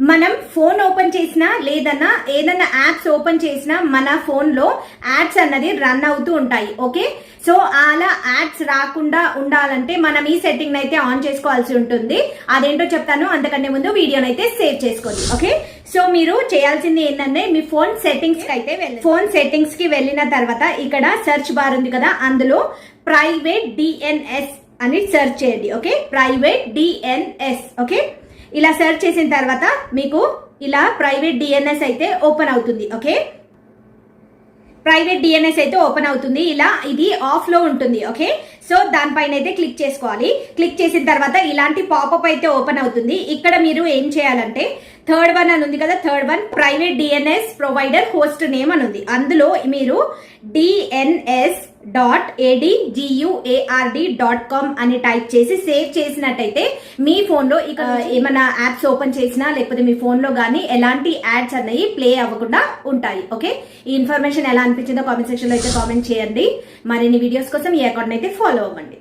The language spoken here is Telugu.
మనం ఫోన్ ఓపెన్ చేసినా లేదన్నా ఏదన్నా యాప్స్ ఓపెన్ చేసినా మన ఫోన్ లో యాడ్స్ అన్నది రన్ అవుతూ ఉంటాయి. ఓకే, సో అలా యాడ్స్ రాకుండా ఉండాలంటే మనం ఈ సెట్టింగ్ అయితే ఆన్ చేసుకోవాల్సి ఉంటుంది. అదేంటో చెప్తాను, అంతకంటే ముందు వీడియోని అయితే సేవ్ చేసుకోండి. ఓకే, సో మీరు చేయాల్సింది ఏంటంటే మీ ఫోన్ సెట్టింగ్స్ కి అయితే ఫోన్ సెట్టింగ్స్ కి వెళ్ళిన తర్వాత ఇక్కడ సెర్చ్ బార్ ఉంది కదా, అందులో ప్రైవేట్ డిఎన్ఎస్ అని సెర్చ్ చేయండి. Okay, private DNS. ఓకే, ఇలా సెర్చ్ చేసిన తర్వాత మీకు ఇలా ప్రైవేట్ డిఎన్ఎస్ అయితే ఓపెన్ అవుతుంది. ఓకే, ప్రైవేట్ డిఎన్ఎస్ అయితే ఓపెన్ అవుతుంది. ఇలా ఇది ఆఫ్ లో ఉంటుంది. ఓకే, సో దానిపైన అయితే క్లిక్ చేసుకోవాలి. క్లిక్ చేసిన తర్వాత ఇలాంటి పాపప్ అయితే ఓపెన్ అవుతుంది. ఇక్కడ మీరు ఏం చేయాలంటే థర్డ్ వన్ అని ఉంది కదా, third one private DNS provider host name అని ఉంది. అందులో మీరు DNS.ADGUARD.com అని టైప్ చేసి సేవ్ చేసినట్టయితే మీ ఫోన్ లో ఇక ఏమైనా యాప్స్ ఓపెన్ చేసినా లేకపోతే మీ ఫోన్ లో గానీ ఎలాంటి యాడ్స్ అన్నవి ప్లే అవ్వకుండా ఉంటాయి. ఓకే, ఈ ఇన్ఫర్మేషన్ ఎలా అనిపించిందో కామెంట్ సెక్షన్ లో అయితే కామెంట్ చేయండి. మరిన్ని వీడియోస్ కోసం ఈ అకౌంట్ అయితే ఫాలో అవ్వండి.